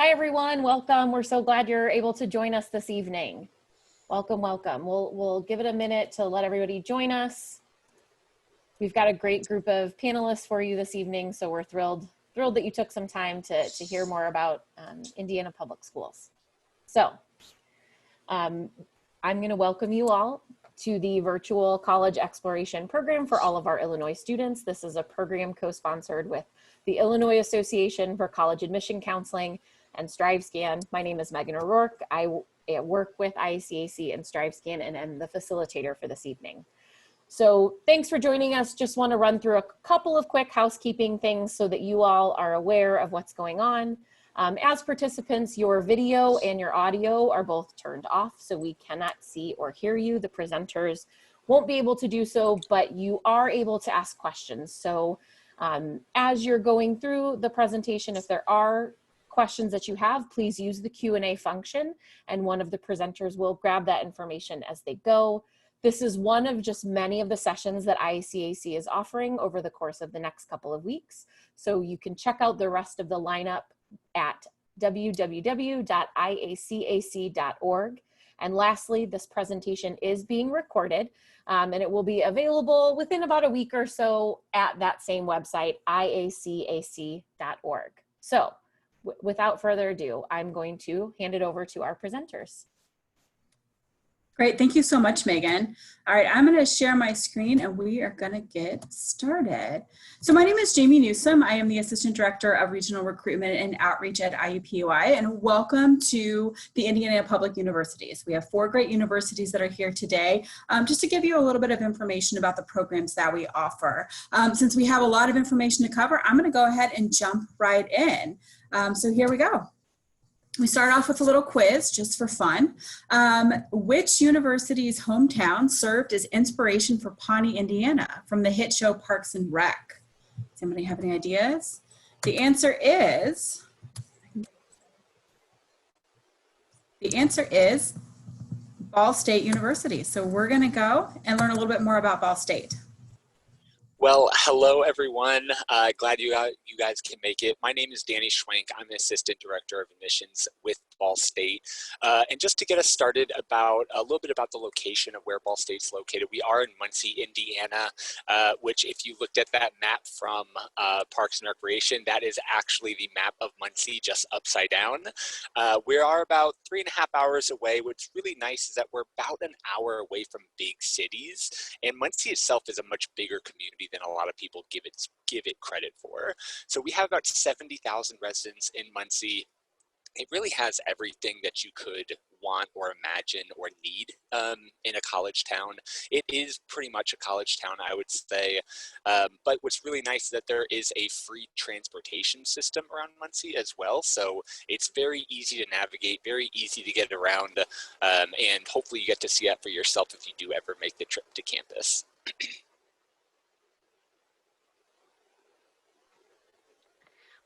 Hi, everyone. Welcome. We're so glad you're able to join us this evening. Welcome, welcome. We'll give it a minute to let everybody join us. We've got a great group of panelists for you this evening, so we're thrilled that you took some time to hear more about Indiana Public Schools. So I'm going to welcome you all to the virtual college exploration program for all of our Illinois students. This is a program co-sponsored with the Illinois Association for College Admission Counseling and StriveScan. My name is Megan O'Rourke. I work with IACAC and StriveScan and am the facilitator for this evening. So thanks for joining us. Just want to run through a couple of quick housekeeping things so that you all are aware of what's going on. As participants, your video and your audio are both turned off, so we cannot see or hear you. The presenters won't be able to do so, but you are able to ask questions. So as you're going through the presentation, if there are questions that you have, please use the Q&A function, and one of the presenters will grab that information as they go. This is one of just many of the sessions that IACAC is offering over the course of the next couple of weeks. So you can check out the rest of the lineup at www.iacac.org. And lastly, this presentation is being recorded and it will be available within about a week or so at that same website, iacac.org. So without further ado, I'm going to hand it over to our presenters. Great, thank you so much, Megan. All right, I'm gonna share my screen and we are gonna get started. So my name is Jamie Newsom. I am the Assistant Director of Regional Recruitment and Outreach at IUPUI, and welcome to the Indiana Public Universities. We have 4 great universities that are here today. Just to give you a little bit of information about the programs that we offer. Since we have a lot of information to cover, I'm gonna go ahead and jump right in. So here we go. We start off with a little quiz just for fun. Which university's hometown served as inspiration for Pawnee, Indiana from the hit show Parks and Rec? Does anybody have any ideas? The answer is Ball State University. So we're gonna go and learn a little bit more about Ball State. Well, hello everyone. Glad you guys can make it. My name is Danny Schwenk. I'm the Assistant Director of Admissions with Ball State. And just to get us started about a little bit about the location of where Ball State's located, we are in Muncie, Indiana, which if you looked at that map from Parks and Recreation, that is actually the map of Muncie just upside down. We are about 3.5 hours away. What's really nice is that we're about an hour away from big cities, and Muncie itself is a much bigger community than a lot of people give it credit for. So we have about 70,000 residents in Muncie. It really has everything that you could want or imagine or need in a college town. It is pretty much a college town, I would say. But what's really nice is that there is a free transportation system around Muncie as well. So it's very easy to navigate, very easy to get around, and hopefully you get to see that for yourself if you do ever make the trip to campus.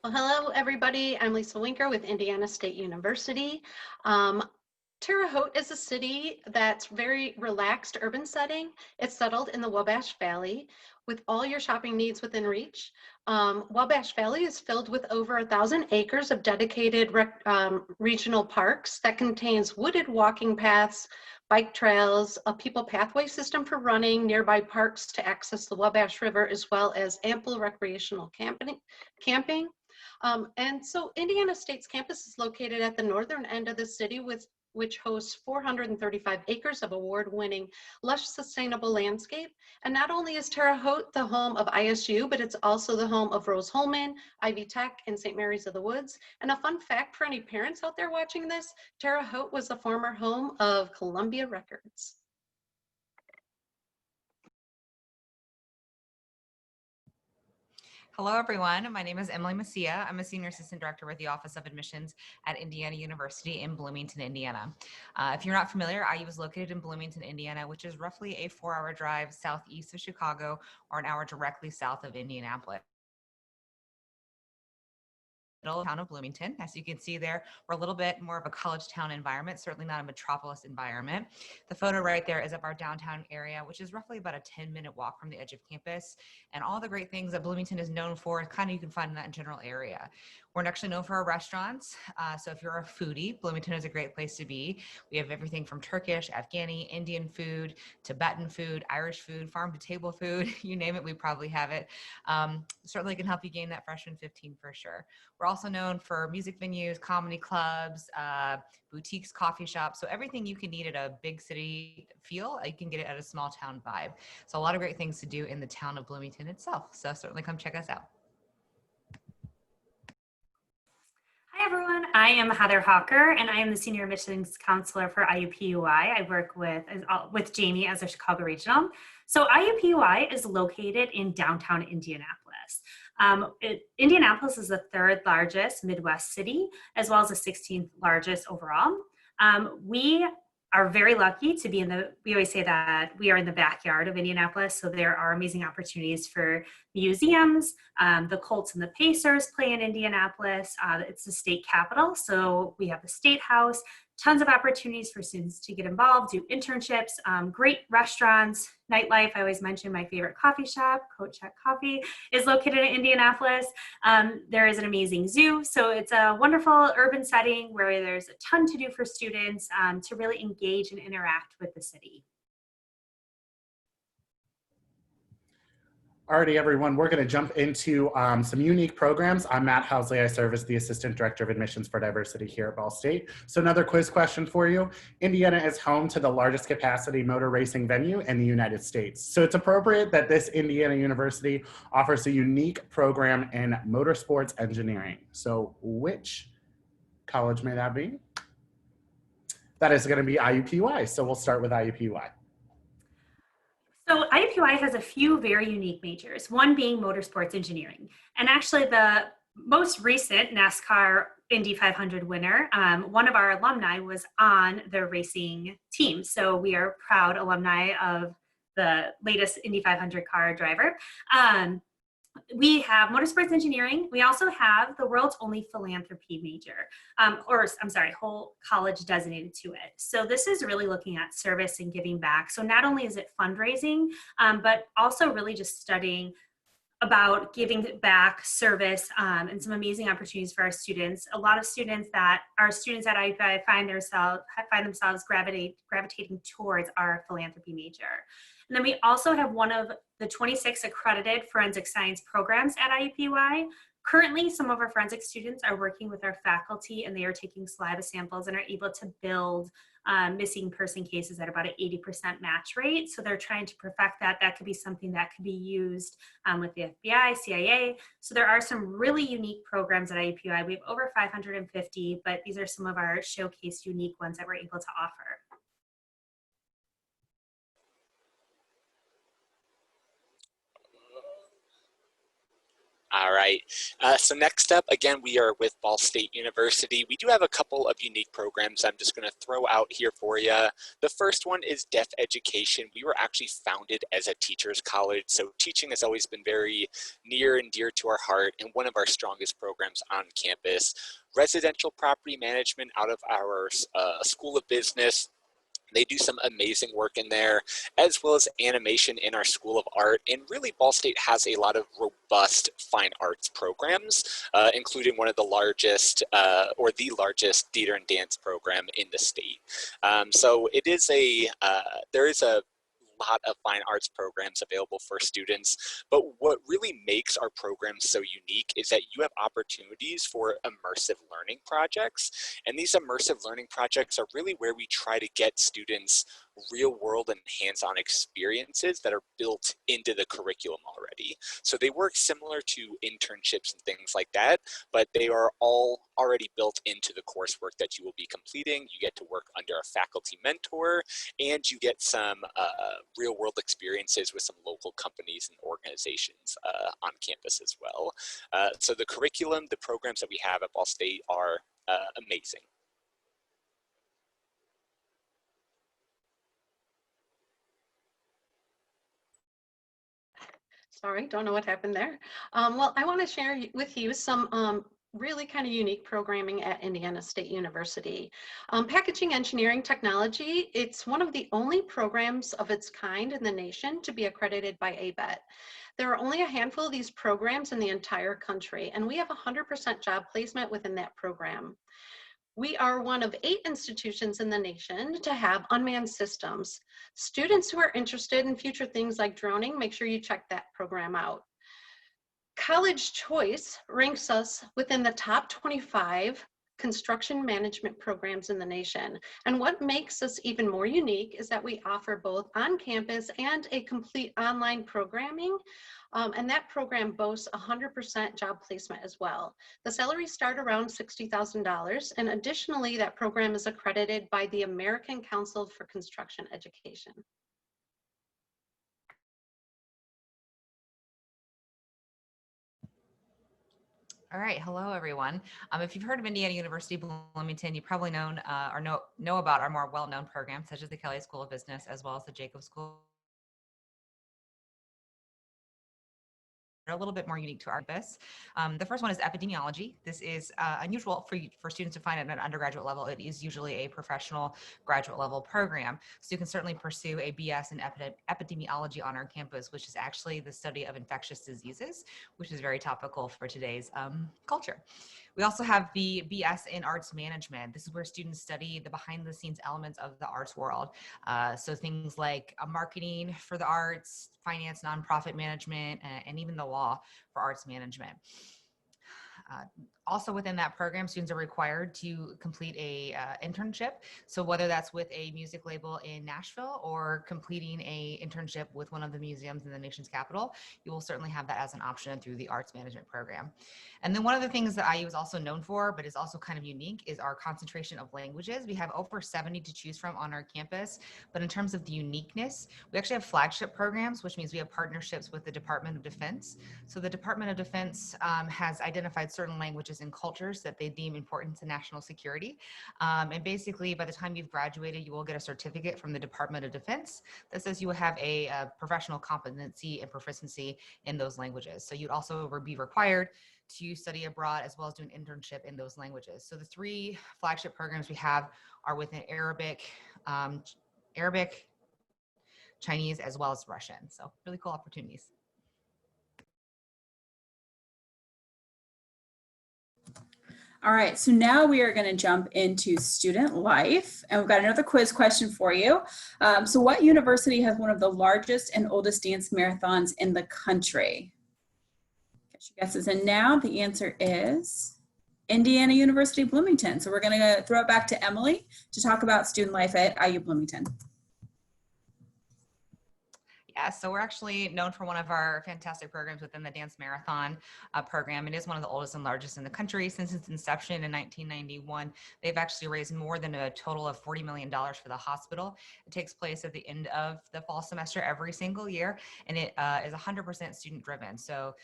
Well, hello, everybody. I'm Lisa Winker with Indiana State University. Terre Haute is a city that's very relaxed urban setting. It's settled in the Wabash Valley with all your shopping needs within reach. Wabash Valley is filled with over 1,000 acres of dedicated regional parks that contains wooded walking paths, bike trails, a people pathway system for running, nearby parks to access the Wabash River, as well as ample recreational camping. And so Indiana State's campus is located at the northern end of the city, which hosts 435 acres of award-winning, lush, sustainable landscape. And not only is Terre Haute the home of ISU, but it's also the home of Rose-Hulman, Ivy Tech, and St. Mary's of the Woods. And a fun fact for any parents out there watching this, Terre Haute was the former home of Columbia Records. Hello, everyone. My name is Emily Messia. I'm a Senior Assistant Director with the Office of Admissions at Indiana University in Bloomington, Indiana. If you're not familiar, IU is located in Bloomington, Indiana, which is roughly a 4-hour drive southeast of Chicago or an hour directly south of Indianapolis. town of Bloomington. As you can see there, we're a little bit more of a college town environment, certainly not a metropolis environment. The photo right there is of our downtown area, which is roughly about a 10-minute walk from the edge of campus. And all the great things that Bloomington is known for, kind of you can find in that general area. We're actually known for our restaurants. So if you're a foodie, Bloomington is a great place to be. We have everything from Turkish, Afghani, Indian food, Tibetan food, Irish food, farm to table food, you name it, we probably have it. Certainly can help you gain that freshman 15 for sure. We're also known for music venues, comedy clubs, boutiques, coffee shops. So everything you can need at a big city feel, you can get it at a small town vibe. So a lot of great things to do in the town of Bloomington itself. So certainly come check us out. Hi everyone, I am Heather Hawker and I am the Senior Admissions Counselor for IUPUI. I work with Jamie as a Chicago Regional. So IUPUI is located in downtown Indianapolis. Indianapolis is the 3rd largest Midwest city, as well as the 16th largest overall. We are very lucky to be we always say that we are in the backyard of Indianapolis, so there are amazing opportunities for museums. The Colts and the Pacers play in Indianapolis. It's the state capital, so we have the State House, tons of opportunities for students to get involved, do internships, great restaurants, nightlife. I always mention my favorite coffee shop, Coat Check Coffee, is located in Indianapolis. There is an amazing zoo. So it's a wonderful urban setting where there's a ton to do for students to really engage and interact with the city. Alrighty, everyone, we're going to jump into some unique programs. I'm Matt Housley. I serve as the Assistant Director of Admissions for Diversity here at Ball State. So another quiz question for you. Indiana is home to the largest capacity motor racing venue in the United States. So it's appropriate that this Indiana university offers a unique program in motorsports engineering. So which college may that be? That is going to be IUPUI. So we'll start with IUPUI. So IUPUI has a few very unique majors, one being motorsports engineering. And actually the most recent NASCAR Indy 500 winner, one of our alumni was on the racing team. So we are proud alumni of the latest Indy 500 car driver. We have motorsports engineering. We also have the world's only philanthropy major, whole college designated to it. So this is really looking at service and giving back. So not only is it fundraising, but also really just studying about giving back, service, and some amazing opportunities for our students. A lot of students that are students at IUPUI find themselves gravitating towards our philanthropy major. And then we also have one of the 26 accredited forensic science programs at IUPUI. Currently, some of our forensic students are working with our faculty and they are taking saliva samples and are able to build missing person cases at about an 80% match rate. So they're trying to perfect that. That could be something that could be used with the FBI, CIA. So there are some really unique programs at IUPUI. We have over 550, but these are some of our showcase unique ones that we're able to offer. All right, so next up, again, we are with Ball State University. We do have a couple of unique programs I'm just going to throw out here for you. The first one is Deaf Education. We were actually founded as a teacher's college, so teaching has always been very near and dear to our heart and one of our strongest programs on campus. Residential property management out of our School of Business. They do some amazing work in there, as well as animation in our School of Art. And really, Ball State has a lot of robust fine arts programs, including one of the largest, or the largest theater and dance program in the state. So it is there is a lot of fine arts programs available for students, but what really makes our programs so unique is that you have opportunities for immersive learning projects, and these immersive learning projects are really where we try to get students real world and hands-on experiences that are built into the curriculum already. So they work similar to internships and things like that, but they are all already built into the coursework that you will be completing. You get to work under a faculty mentor, and you get some real world experiences with some local companies and organizations on campus as well. So the curriculum, the programs that we have at Ball State are amazing. Sorry, don't know what happened there. Well, I want to share with you some really kind of unique programming at Indiana State University. Packaging Engineering Technology, it's one of the only programs of its kind in the nation to be accredited by ABET. There are only a handful of these programs in the entire country, and we have 100% job placement within that program. We are one of 8 institutions in the nation to have unmanned systems. Students who are interested in future things like droning, make sure you check that program out. College Choice ranks us within the top 25 construction management programs in the nation. And what makes us even more unique is that we offer both on-campus and a complete online programming. And that program boasts 100% job placement as well. The salaries start around $60,000. And additionally, that program is accredited by the American Council for Construction Education. All right, hello everyone. If you've heard of Indiana University Bloomington, you probably know about our more well-known programs such as the Kelley School of Business as well as the Jacobs School. Are a little bit more unique to our campus. The first one is epidemiology. This is unusual for students to find at an undergraduate level. It is usually a professional graduate level program. So you can certainly pursue a BS in epidemiology on our campus, which is actually the study of infectious diseases, which is very topical for today's culture. We also have the BS in arts management. This is where students study the behind the scenes elements of the arts world. So things like marketing for the arts, finance, nonprofit management, and even the law for arts management. Also within that program, students are required to complete a internship. So whether that's with a music label in Nashville or completing a internship with one of the museums in the nation's capital, you will certainly have that as an option through the arts management program. And then one of the things that IU is also known for, but is also kind of unique, is our concentration of languages. We have over 70 to choose from on our campus, but in terms of the uniqueness, we actually have flagship programs, which means we have partnerships with the Department of Defense. So the Department of Defense has identified certain languages and cultures that they deem important to national security. And basically, by the time you've graduated, you will get a certificate from the Department of Defense that says you will have a professional competency and proficiency in those languages. So you'd also be required to study abroad as well as do an internship in those languages. So the 3 flagship programs we have are within Arabic, Chinese, as well as Russian. So really cool opportunities. All right, so now we are going to jump into student life, and we've got another quiz question for you. So what university has one of the largest and oldest dance marathons in the country? Get your guesses in now. The answer is Indiana University Bloomington. So we're going to throw it back to Emily to talk about student life at IU Bloomington. Yeah, so we're actually known for one of our fantastic programs within the Dance Marathon program. It is one of the oldest and largest in the country. Since its inception in 1991, they've actually raised more than a total of $40 million for the hospital. It takes place at the end of the fall semester every single year, and it is 100% student driven. So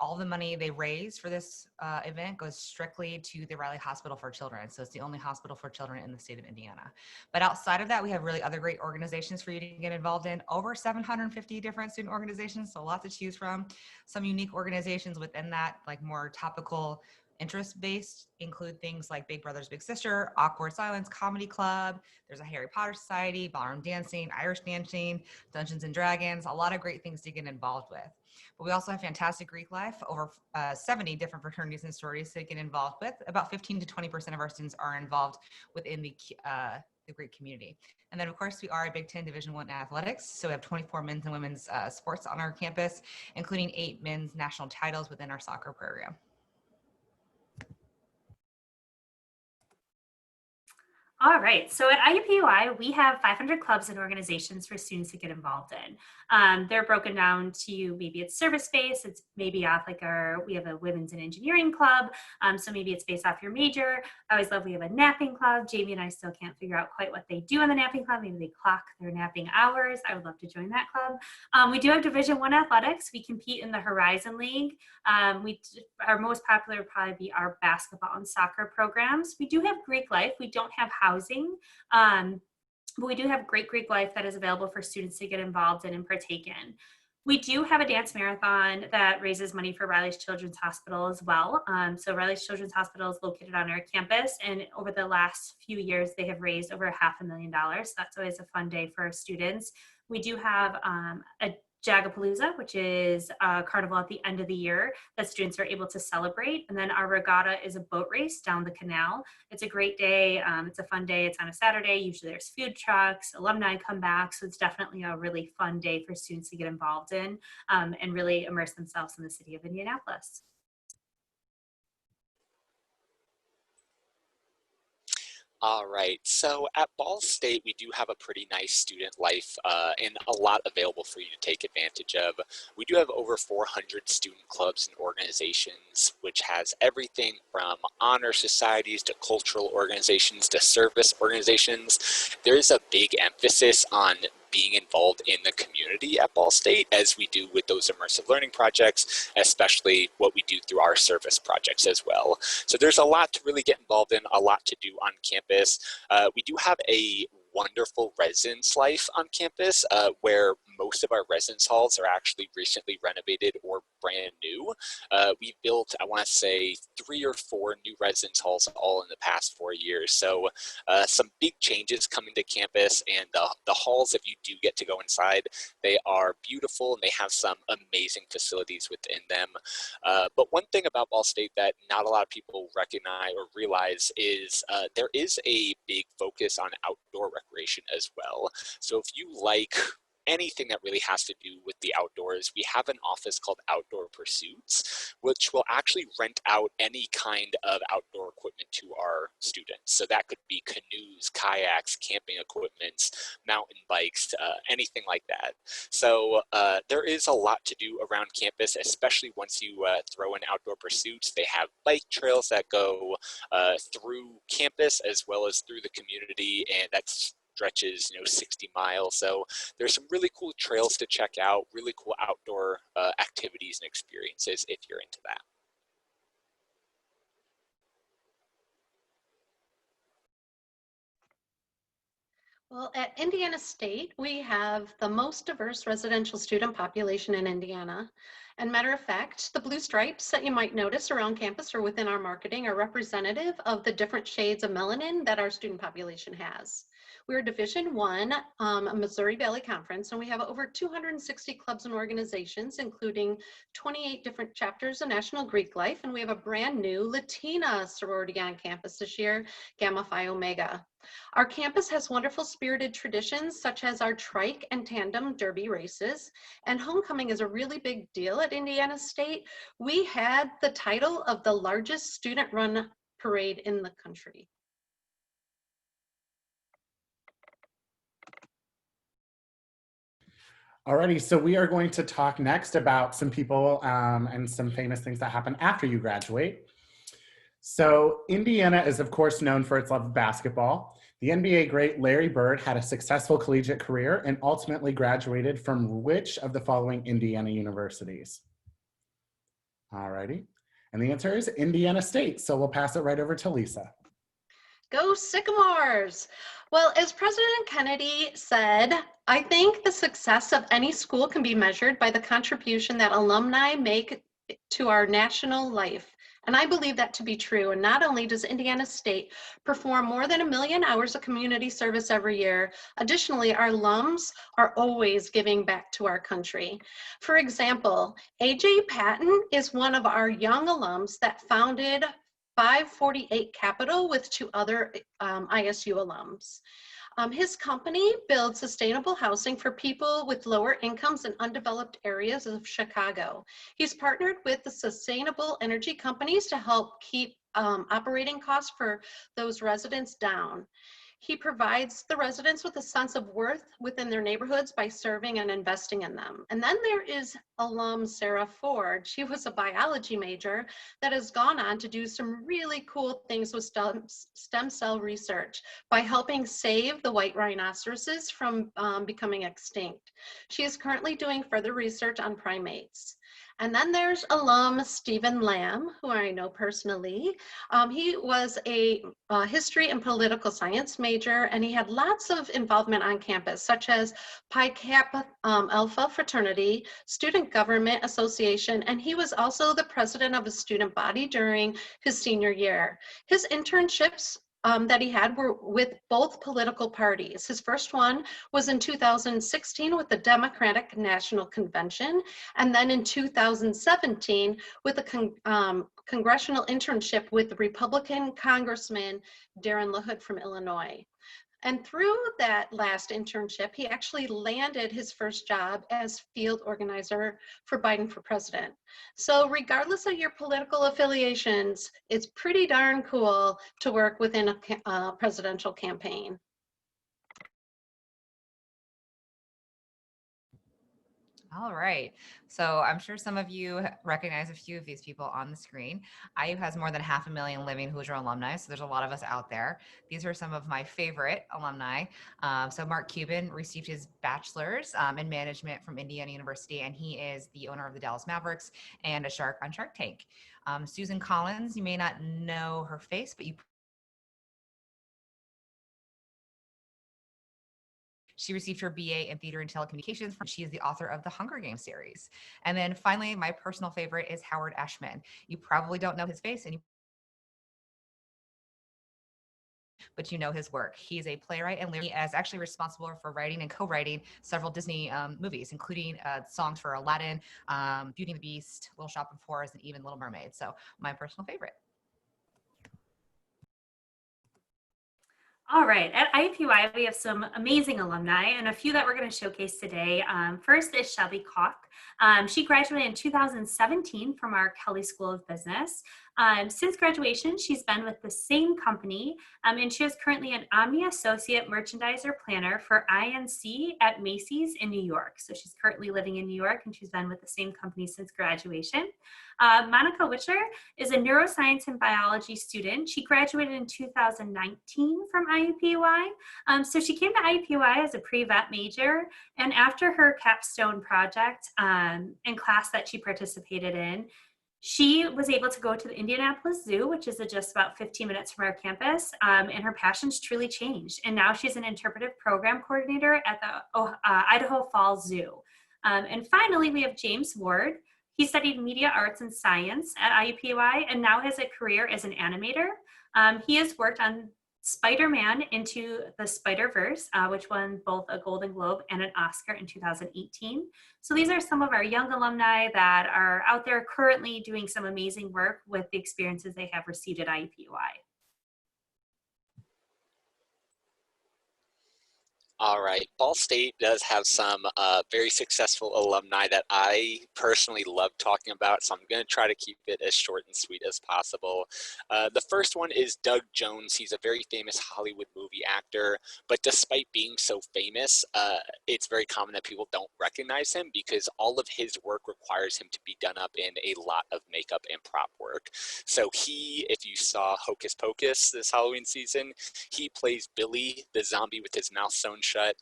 all the money they raise for this event goes strictly to the Riley Hospital for Children. So it's the only hospital for children in the state of Indiana. But outside of that, we have really other great organizations for you to get involved in. Over 750 different student organizations, so a lot to choose from. Some unique organizations within that, like more topical interest-based, include things like Big Brothers Big Sister, Awkward Silence Comedy Club, there's a Harry Potter Society, ballroom dancing, Irish dancing, Dungeons and Dragons, a lot of great things to get involved with. But we also have fantastic Greek life, over 70 different fraternities and sororities to get involved with. About 15 to 20% of our students are involved within the Greek community. And then of course we are a Big Ten Division I athletics. So we have 24 men's and women's sports on our campus, including 8 men's national titles within our soccer program. All right, so at IUPUI, we have 500 clubs and organizations for students to get involved in. They're broken down to maybe it's service-based, it's maybe off like we have a women's and engineering club, so maybe it's based off your major. I always love we have a napping club. Jamie and I still can't figure out quite what they do in the napping club. Maybe they clock their napping hours. I would love to join that club. We do have Division I athletics. We compete in the Horizon League. Our most popular would probably be our basketball and soccer programs. We do have Greek life. We don't have housing, but we do have great Greek life that is available for students to get involved in and partake in. We do have a dance marathon that raises money for Riley's Children's Hospital as well. So Riley's Children's Hospital is located on our campus, and over the last few years, they have raised over $500,000. So that's always a fun day for our students. We do have a Jagapalooza, which is a carnival at the end of the year that students are able to celebrate. And then our regatta is a boat race down the canal. It's a great day. It's a fun day. It's on a Saturday. Usually there's food trucks, alumni come back. So it's definitely a really fun day for students to get involved in and really immerse themselves in the city of Indianapolis. All right, so at Ball State, we do have a pretty nice student life and a lot available for you to take advantage of. We do have over 400 student clubs and organizations, which has everything from honor societies to cultural organizations to service organizations. There is a big emphasis on being involved in the community at Ball State, as we do with those immersive learning projects, especially what we do through our service projects as well. So there's a lot to really get involved in, a lot to do on campus. We do have a wonderful residence life on campus where most of our residence halls are actually recently renovated or brand new. We built, I want to say, 3 or 4 new residence halls all in the past 4 years. So some big changes coming to campus, and the halls, if you do get to go inside, they are beautiful and they have some amazing facilities within them. But one thing about Ball State that not a lot of people recognize or realize is there is a big focus on outdoor recreation as well. So if you like anything that really has to do with the outdoors, we have an office called Outdoor Pursuits, which will actually rent out any kind of outdoor equipment to our students. So that could be canoes, kayaks, camping equipment, mountain bikes, anything like that. So there is a lot to do around campus, especially once you throw in Outdoor Pursuits. They have bike trails that go through campus as well as through the community, and that's stretches 60 miles. So there's some really cool trails to check out, really cool outdoor activities and experiences if you're into that. Well, at Indiana State, we have the most diverse residential student population in Indiana. And matter of fact, the blue stripes that you might notice around campus or within our marketing are representative of the different shades of melanin that our student population has. We're Division I, Missouri Valley Conference, and we have over 260 clubs and organizations, including 28 different chapters of National Greek Life, and we have a brand new Latina sorority on campus this year, Gamma Phi Omega. Our campus has wonderful spirited traditions, such as our trike and tandem derby races, and homecoming is a really big deal at Indiana State. We had the title of the largest student-run parade in the country. Alrighty, so we are going to talk next about some people and some famous things that happen after you graduate. So Indiana is of course known for its love of basketball. The NBA great Larry Bird had a successful collegiate career and ultimately graduated from which of the following Indiana universities? Alrighty, and the answer is Indiana State. So we'll pass it right over to Lisa. Go Sycamores! Well, as President Kennedy said, I think the success of any school can be measured by the contribution that alumni make to our national life. And I believe that to be true. And not only does Indiana State perform more than 1 million hours of community service every year, additionally, our alums are always giving back to our country. For example, AJ Patton is one of our young alums that founded 548 Capital with 2 other ISU alums. His company builds sustainable housing for people with lower incomes in undeveloped areas of Chicago. He's partnered with the sustainable energy companies to help keep operating costs for those residents down. He provides the residents with a sense of worth within their neighborhoods by serving and investing in them. And then there is alum Sarah Ford. She was a biology major that has gone on to do some really cool things with stem cell research by helping save the white rhinoceroses from becoming extinct. She is currently doing further research on primates. And then there's alum Stephen Lamb, who I know personally. He was a history and political science major, and he had lots of involvement on campus, such as Pi Kappa Alpha fraternity, Student Government Association, and he was also the president of a student body during his senior year. His internships that he had were with both political parties. His first one was in 2016 with the Democratic National Convention, and then in 2017 with a congressional internship with Republican Congressman Darren LaHood from Illinois. And through that last internship, he actually landed his first job as field organizer for Biden for president. So regardless of your political affiliations, it's pretty darn cool to work within a presidential campaign. All right. So I'm sure some of you recognize a few of these people on the screen. IU has more than 500,000 living Hoosier alumni, so there's a lot of us out there. These are some of my favorite alumni. So Mark Cuban received his bachelor's in management from Indiana University, and he is the owner of the Dallas Mavericks and a shark on Shark Tank. Susan Collins, you may not know her face, but she received her BA in Theater and Telecommunications. She is the author of the Hunger Games series. And then finally, my personal favorite is Howard Ashman. You probably don't know his face, but you know his work. He's a playwright and he is actually responsible for writing and co-writing several Disney movies, including songs for Aladdin, Beauty and the Beast, Little Shop of Horrors, and even Little Mermaid. So my personal favorite. All right, at IUPUI, we have some amazing alumni and a few that we're going to showcase today. First is Shelby Koch. She graduated in 2017 from our Kelley School of Business. Since graduation, she's been with the same company, and she is currently an Omni Associate Merchandiser Planner for INC at Macy's in New York. So she's currently living in New York, and she's been with the same company since graduation. Monica Witcher is a neuroscience and biology student. She graduated in 2019 from IUPUI. So she came to IUPUI as a pre-vet major, and after her capstone project and class that she participated in, she was able to go to the Indianapolis Zoo, which is just about 15 minutes from our campus, and her passions truly changed. And now she's an interpretive program coordinator at the Idaho Falls Zoo. And finally, we have James Ward. He studied media arts and science at IUPUI, and now has a career as an animator. He has worked on Spider-Man Into the Spider-Verse, which won both a Golden Globe and an Oscar in 2018. So these are some of our young alumni that are out there currently doing some amazing work with the experiences they have received at IUPUI. All right, Ball State does have some very successful alumni that I personally love talking about, so I'm going to try to keep it as short and sweet as possible. The first one is Doug Jones. He's a very famous Hollywood movie actor, but despite being so famous, it's very common that people don't recognize him because all of his work requires him to be done up in a lot of makeup and prop work. So he, if you saw Hocus Pocus this Halloween season, he plays Billy, the zombie with his mouth sewn shut,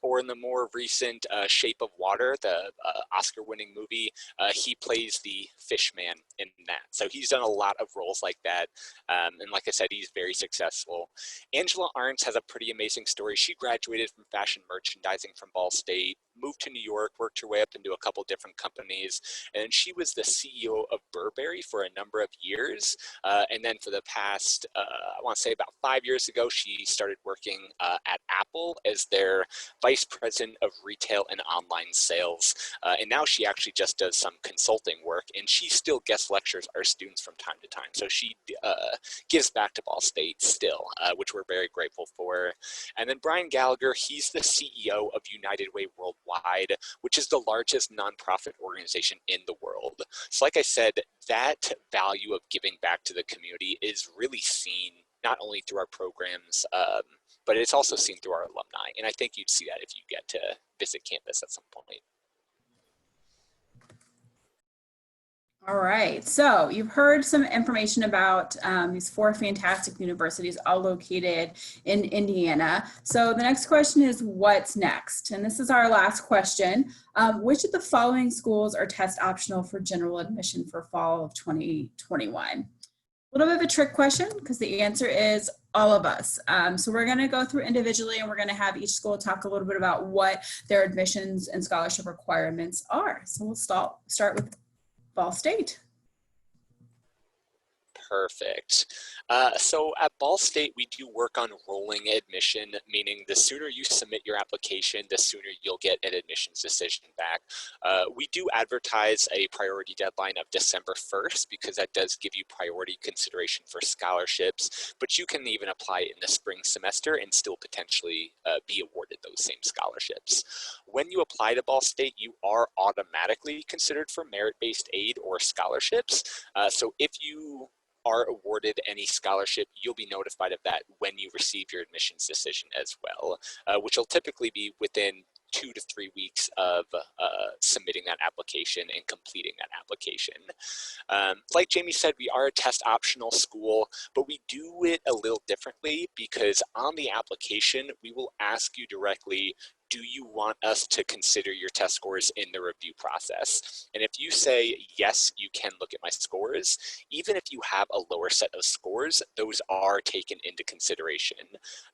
or in the more recent Shape of Water, the Oscar-winning movie, he plays the fish man in that. So he's done a lot of roles like that, and like I said, he's very successful. Angela Arntz has a pretty amazing story. She graduated from fashion merchandising from Ball State, moved to New York, worked her way up into a couple different companies, and she was the CEO of Burberry for a number of years. And then for the past, I want to say about 5 years ago, she started working at Apple as their vice president of retail and online sales. And now she actually just does some consulting work, and she still guest lectures our students from time to time. So she gives back to Ball State still, which we're very grateful for. And then Brian Gallagher, he's the CEO of United Way Worldwide, which is the largest nonprofit organization in the world. So like I said, that value of giving back to the community is really seen not only through our programs, but it's also seen through our alumni. And I think you'd see that if you get to visit campus at some point. All right, so you've heard some information about these 4 fantastic universities all located in Indiana. So the next question is, what's next? And this is our last question. Which of the following schools are test optional for general admission for fall of 2021? A little bit of a trick question because the answer is all of us. So we're going to go through individually, and we're going to have each school talk a little bit about what their admissions and scholarship requirements are. So we'll start with Ball State. Perfect. So at Ball State, we do work on rolling admission, meaning the sooner you submit your application, the sooner you'll get an admissions decision back. We do advertise a priority deadline of December 1st because that does give you priority consideration for scholarships, but you can even apply in the spring semester and still potentially be awarded those same scholarships. When you apply to Ball State, you are automatically considered for merit-based aid or scholarships. So if you are awarded any scholarship, you'll be notified of that when you receive your admissions decision as well, which will typically be within 2 to 3 weeks of submitting that application and completing that application. Like Jamie said, we are a test optional school, but we do it a little differently because on the application, we will ask you directly, do you want us to consider your test scores in the review process? And if you say, yes, you can look at my scores, even if you have a lower set of scores, those are taken into consideration.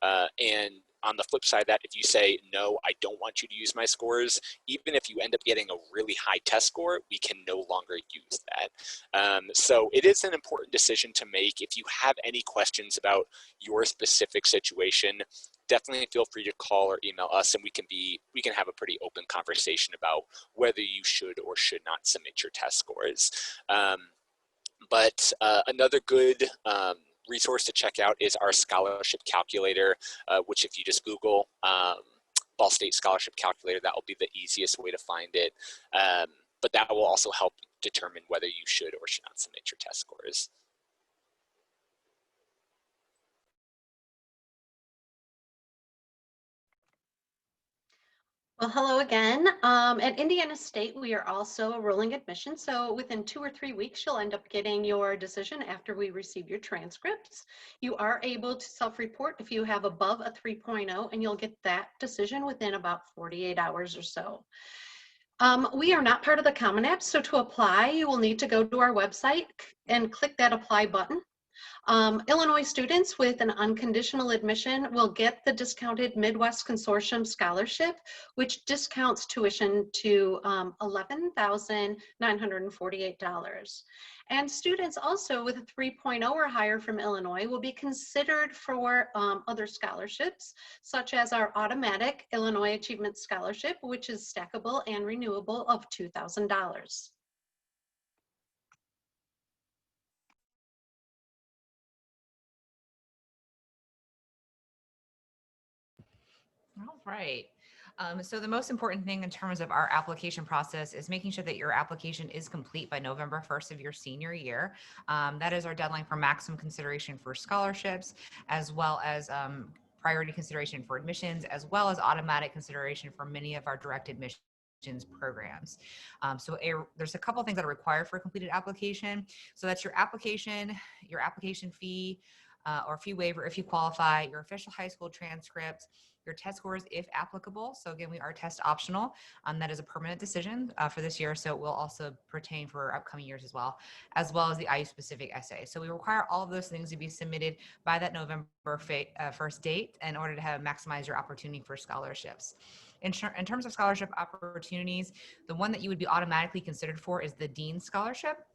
And on the flip side of that, if you say, no, I don't want you to use my scores, even if you end up getting a really high test score, we can no longer use that. So it is an important decision to make. If you have any questions about your specific situation, definitely feel free to call or email us, and we can have a pretty open conversation about whether you should or should not submit your test scores. But another good resource to check out is our scholarship calculator, which if you just Google Ball State Scholarship Calculator, that will be the easiest way to find it. But that will also help determine whether you should or should not submit your test scores. Well, hello again. At Indiana State, we are also a rolling admission. So within 2 or 3 weeks, you'll end up getting your decision after we receive your transcripts. You are able to self-report if you have above a 3.0, and you'll get that decision within about 48 hours or so. We are not part of the Common App, so to apply, you will need to go to our website and click that apply button. Illinois students with an unconditional admission will get the discounted Midwest Consortium Scholarship, which discounts tuition to $11,948. And students also with a 3.0 or higher from Illinois will be considered for other scholarships, such as our automatic Illinois Achievement Scholarship, which is stackable and renewable of $2,000. All right. So the most important thing in terms of our application process is making sure that your application is complete by November 1st of your senior year. That is our deadline for maximum consideration for scholarships, as well as priority consideration for admissions, as well as automatic consideration for many of our direct admissions programs. There's a couple of things that are required for a completed application. So that's your application fee or fee waiver if you qualify, your official high school transcript, your test scores if applicable. So again, we are test optional. That is a permanent decision for this year. So it will also pertain for upcoming years as well as the IU specific essay. So we require all of those things to be submitted by that November 1st date in order to maximize your opportunity for scholarships. In terms of scholarship opportunities, the one that you would be automatically considered for is the Dean Scholarship.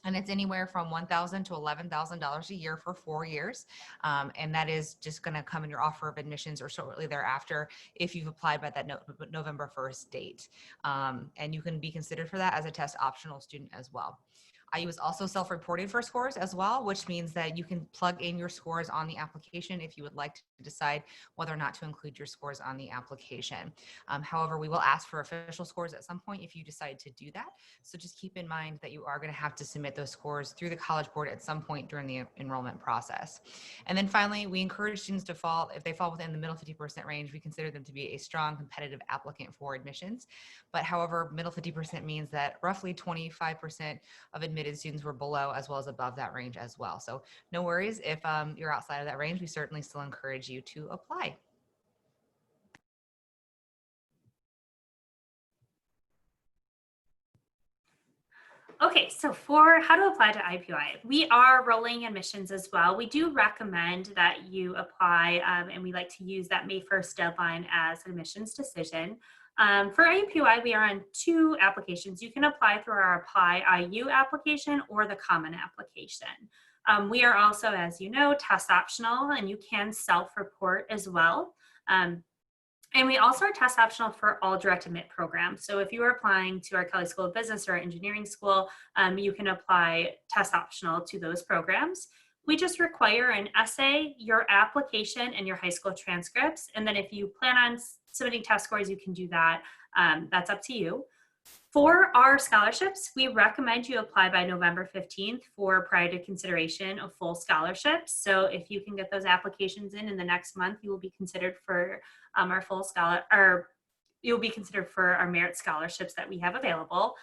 And it's anywhere from $1,000 to $11,000 a year for 4 years. And that is just going to come in your offer of admissions or shortly thereafter if you've applied by that November 1st date. And you can be considered for that as a test optional student as well. IU is also self-reporting for scores as well, which means that you can plug in your scores on the application if you would like to decide whether or not to include your scores on the application. However, we will ask for official scores at some point if you decide to do that. So just keep in mind that you are going to have to submit those scores through the College Board at some point during the enrollment process. And then finally, we encourage students to fall, if they fall within the middle 50% range, we consider them to be a strong competitive applicant for admissions. But however, middle 50% means that roughly 25% of admitted students were below as well as above that range as well. So no worries if you're outside of that range, we certainly still encourage you to apply. Okay, so for how to apply to IUPUI, we are rolling admissions as well. We do recommend that you apply, and we like to use that May 1st deadline as an admissions decision. For IUPUI, we are on 2 applications. You can apply through our Apply IU application or the Common application. We are also, as you know, test optional, and you can self-report as well. And we also are test optional for all direct admit programs. So if you are applying to our Kelley School of Business or our engineering school, you can apply test optional to those programs. We just require an essay, your application, and your high school transcripts. And then if you plan on submitting test scores, you can do that. That's up to you. For our scholarships, we recommend you apply by November 15th for prior to consideration of full scholarships. So if you can get those applications in the next month, you will be considered for our full scholar, or you'll be considered for our merit scholarships that we have available.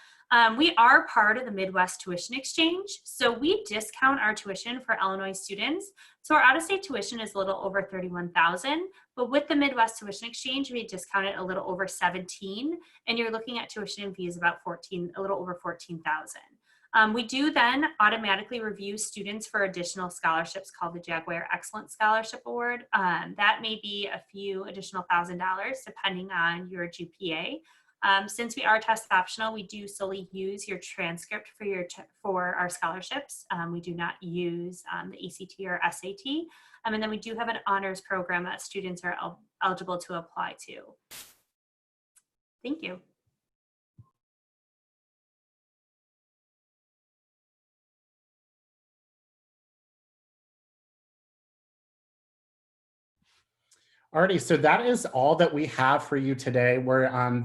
We are part of the Midwest Tuition Exchange, so we discount our tuition for Illinois students. So our out-of-state tuition is a little over $31,000, but with the Midwest Tuition Exchange, we discount it a little over $17,000, and you're looking at tuition and fees about a little over $14,000. We do then automatically review students for additional scholarships called the Jaguar Excellence Scholarship Award. That may be a few additional $1,000 depending on your GPA. Since we are test optional, we do solely use your transcript for our scholarships. We do not use the ACT or SAT. And then we do have an honors program that students are eligible to apply to. Thank you. Alrighty, so that is all that we have for you today.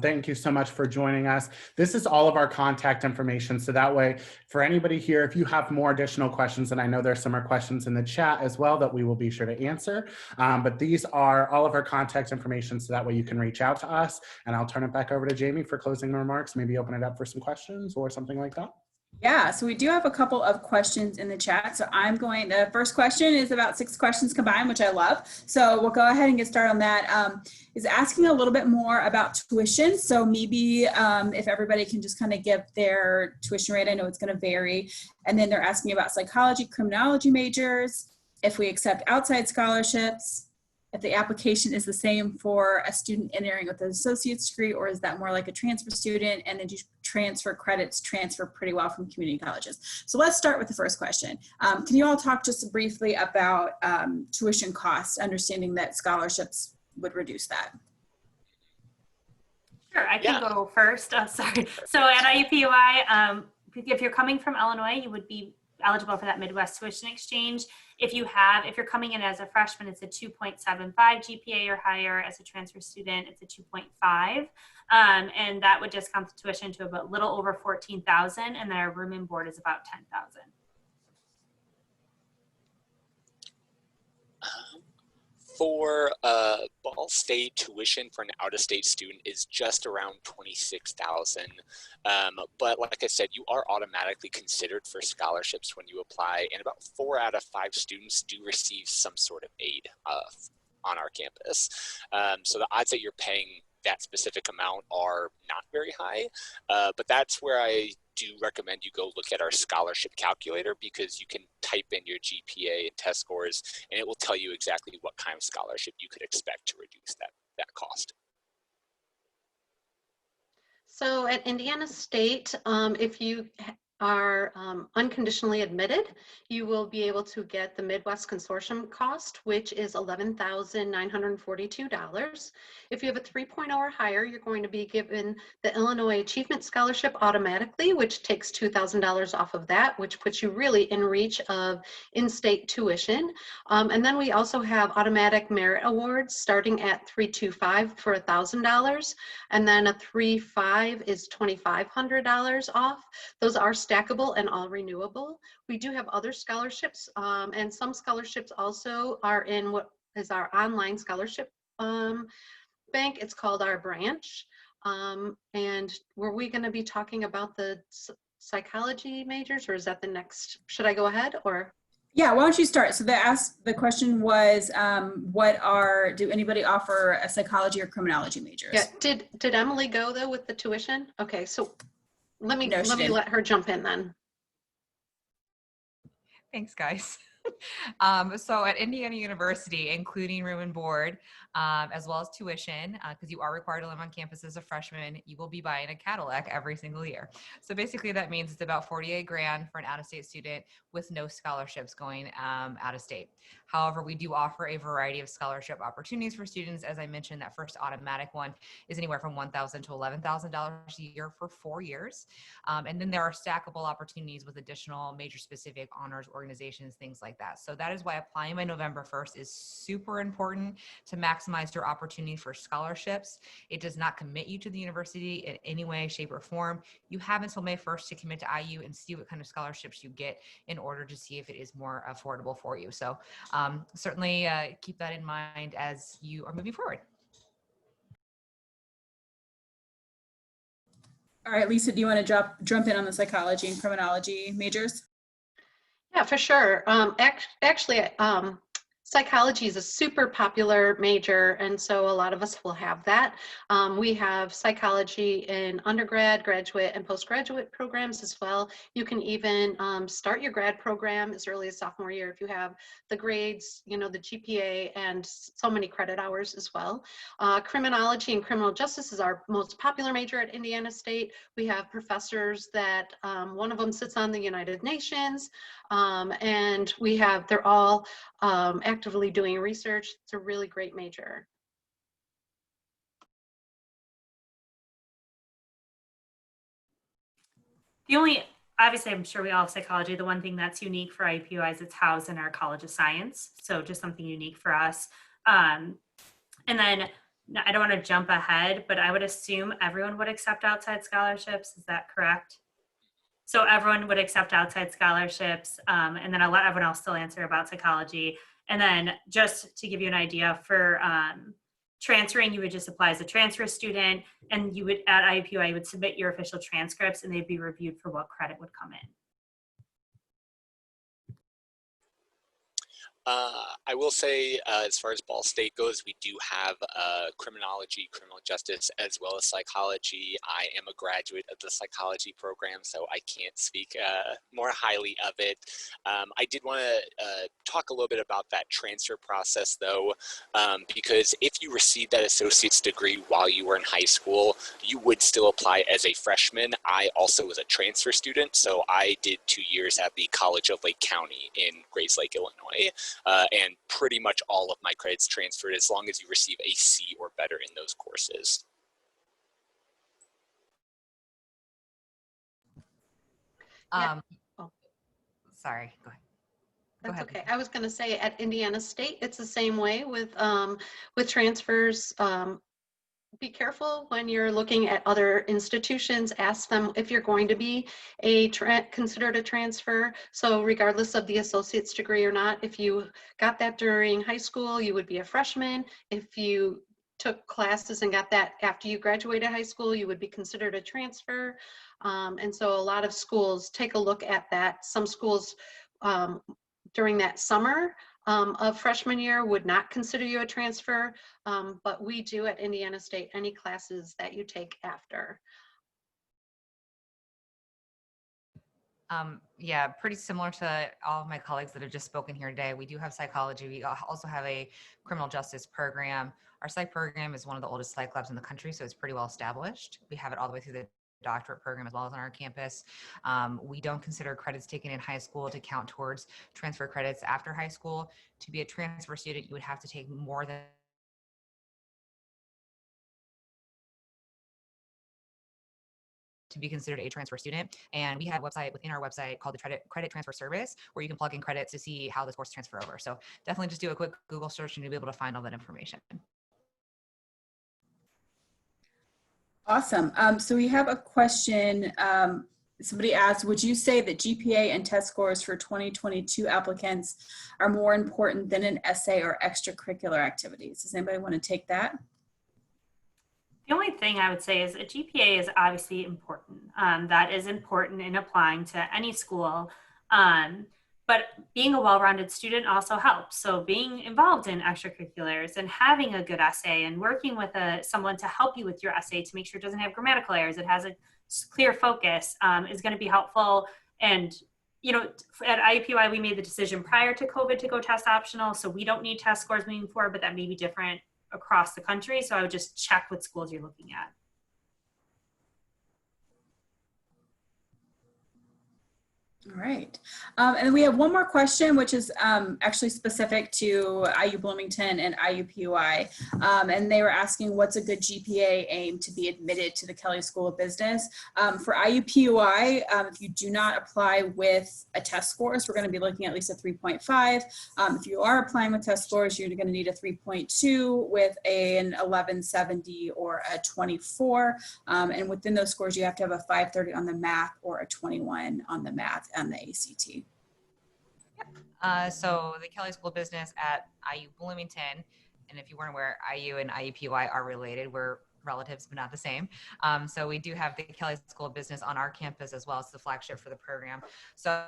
Thank you so much for joining us. This is all of our contact information. So that way, for anybody here, if you have more additional questions, and I know there's some more questions in the chat as well that we will be sure to answer. But these are all of our contact information, so that way you can reach out to us. And I'll turn it back over to Jamie for closing remarks, maybe open it up for some questions or something like that. Yeah, so we do have a couple of questions in the chat. So the first question is about 6 questions combined, which I love. So we'll go ahead and get started on that. Is asking a little bit more about tuition. So maybe if everybody can just kind of give their tuition rate, I know it's going to vary. And then they're asking about psychology, criminology majors, if we accept outside scholarships, if the application is the same for a student entering with an associate's degree, or is that more like a transfer student, and then do transfer credits transfer pretty well from community colleges? So let's start with the first question. Can you all talk just briefly about tuition costs, understanding that scholarships would reduce that? Sure, I can go first. Sorry. So at IUPUI, if you're coming from Illinois, you would be eligible for that Midwest Tuition Exchange. If you're coming in as a freshman, it's a 2.75 GPA or higher. As a transfer student, it's a 2.5. And that would discount the tuition to about a little over $14,000, and then our room and board is about $10,000. For Ball State, tuition for an out-of-state student is just around $26,000. But like I said, you are automatically considered for scholarships when you apply, and about 4 out of 5 students do receive some sort of aid on our campus. So the odds that you're paying that specific amount are not very high, but that's where I do recommend you go look at our scholarship calculator, because you can type in your GPA and test scores, and it will tell you exactly what kind of scholarship you could expect to reduce that cost. So at Indiana State, if you are unconditionally admitted, you will be able to get the Midwest Consortium cost, which is $11,942. If you have a 3.0 or higher, you're going to be given the Illinois Achievement Scholarship automatically, which takes $2,000 off of that, which puts you really in reach of in-state tuition. And then we also have automatic merit awards starting at 325 for $1,000, and then a 3.5 is $2,500 off. Those are stackable and all renewable. We do have other scholarships, and some scholarships also are in what is our online scholarship bank. It's called our branch. And were we going to be talking about the psychology majors, or is that the next? Should I go ahead or? Yeah, why don't you start? So the question was, do anybody offer a psychology or criminology majors? Yeah, did Emily go though with the tuition? Okay, so let me No, let her jump in then. Thanks, guys. So at Indiana University, including room and board, as well as tuition, because you are required to live on campus as a freshman, you will be buying a Cadillac every single year. So basically that means it's about 48 grand for an out-of-state student with no scholarships going out of state. However, we do offer a variety of scholarship opportunities for students. As I mentioned, that first automatic one is anywhere from $1,000 to $11,000 a year for 4 years. And then there are stackable opportunities with additional major specific honors organizations, things like that. So that is why applying by November 1st is super important to maximize your opportunity for scholarships. It does not commit you to the university in any way, shape, or form. You have until May 1st to commit to IU and see what kind of scholarships you get in order to see if it is more affordable for you. So certainly keep that in mind as you are moving forward. All right, Lisa, do you want to jump in on the psychology and criminology majors? Yeah, for sure. Actually, psychology is a super popular major, and so a lot of us will have that. We have psychology in undergrad, graduate, and postgraduate programs as well. You can even start your grad program as early as sophomore year if you have the grades, you know, the GPA, and so many credit hours as well. Criminology and criminal justice is our most popular major at Indiana State. We have professors that one of them sits on the United Nations, and they're all actively doing research. It's a really great major. Obviously, I'm sure we all have psychology. The one thing that's unique for IUPUI is it's housed in our College of Science. So just something unique for us. And then I don't want to jump ahead, but I would assume everyone would accept outside scholarships. Is that correct? So everyone would accept outside scholarships. And then I'll let everyone else still answer about psychology. And then just to give you an idea for transferring, you would just apply as a transfer student, and you would at IUPUI, you would submit your official transcripts and they'd be reviewed for what credit would come in. I will say, as far as Ball State goes, we do have criminology, criminal justice, as well as psychology. I am a graduate of the psychology program, so I can't speak more highly of it. I did want to talk a little bit about that transfer process, though, because if you received that associate's degree while you were in high school, you would still apply as a freshman. I also was a transfer student, so I did 2 years at the College of Lake County in Grayslake, Illinois. And pretty much all of my credits transferred as long as you receive a C or better in those courses. Sorry, go ahead. That's okay. I was going to say at Indiana State, it's the same way with transfers. Be careful when you're looking at other institutions. Ask them if you're going to be considered a transfer. So regardless of the associate's degree or not, if you got that during high school, you would be a freshman. If you took classes and got that after you graduated high school, you would be considered a transfer. And so a lot of schools take a look at that. Some schools during that summer of freshman year would not consider you a transfer, but we do at Indiana State any classes that you take after. Yeah, pretty similar to all of my colleagues that have just spoken here today. We do have psychology. We also have a criminal justice program. Our psych program is one of the oldest psych labs in the country, so it's pretty well established. We have it all the way through the doctorate program as well as on our campus. We don't consider credits taken in high school to count towards transfer credits after high school. To be a transfer student, you would have to take more than to be considered a transfer student. And we have a website within our website called the Credit Transfer Service, where you can plug in credits to see how the scores transfer over. So definitely just do a quick Google search and you'll be able to find all that information. Awesome. So we have a question. Somebody asked, would you say that GPA and test scores for 2022 applicants are more important than an essay or extracurricular activities? Does anybody want to take that? The only thing I would say is a GPA is obviously important. That is important in applying to any school. But being a well-rounded student also helps. So being involved in extracurriculars and having a good essay and working with someone to help you with your essay to make sure it doesn't have grammatical errors, it has a clear focus, is going to be helpful. And you know, at IUPUI, we made the decision prior to COVID to go test optional. So we don't need test scores moving forward, but that may be different across the country. So I would just check what schools you're looking at. All right. And then we have one more question, which is actually specific to IU Bloomington and IUPUI. And they were asking, what's a good GPA aim to be admitted to the Kelley School of Business? For IUPUI, if you do not apply with a test scores, we're going to be looking at least a 3.5. If you are applying with test scores, you're going to need a 3.2 with an 1170 or a 24. And within those scores, you have to have a 530 on the math or a 21 on the math and the ACT. So the Kelley School of Business at IU Bloomington, and if you weren't aware, IU and IUPUI are related. We're relatives, but not the same. So we do have the Kelley School of Business on our campus as well as the flagship for the program. So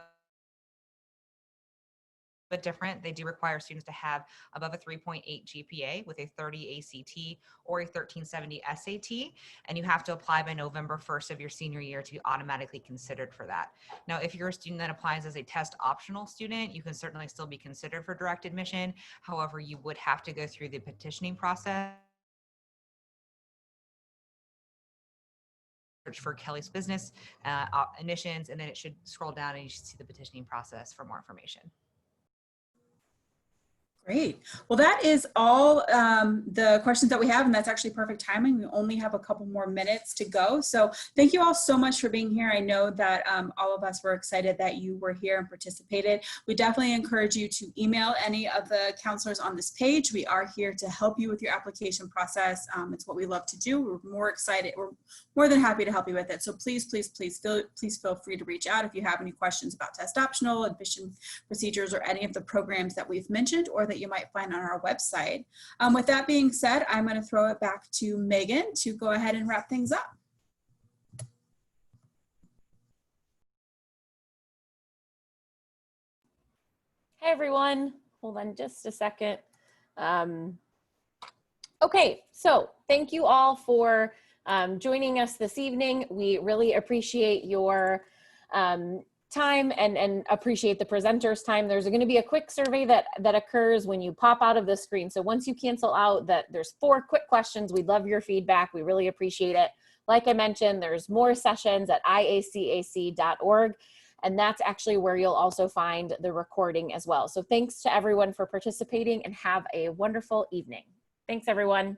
bit different. They do require students to have above a 3.8 GPA with a 30 ACT or a 1370 SAT, and you have to apply by November 1st of your senior year to be automatically considered for that. Now, if you're a student that applies as a test optional student, you can certainly still be considered for direct admission. However, you would have to go through the petitioning process for Kelley's Business admissions, and then it should scroll down and you should see the petitioning process for more information. Great. Well, that is all the questions that we have, and that's actually perfect timing. We only have a couple more minutes to go. So thank you all so much for being here. I know that all of us were excited that you were here and participated. We definitely encourage you to email any of the counselors on this page. We are here to help you with your application process. It's what we love to do. We're more excited. We're more than happy to help you with it. So please feel free to reach out if you have any questions about test optional, admission procedures, or any of the programs that we've mentioned or that you might find on our website. With that being said, I'm going to throw it back to Megan to go ahead and wrap things up. Hey everyone, hold on just a second. Okay, so thank you all for joining us this evening. We really appreciate your time and appreciate the presenters' time. There's going to be a quick survey that occurs when you pop out of the screen. So once you cancel out, there's 4 quick questions. We'd love your feedback. We really appreciate it. Like I mentioned, there's more sessions at IACAC.org, and that's actually where you'll also find the recording as well. So thanks to everyone for participating and have a wonderful evening. Thanks everyone.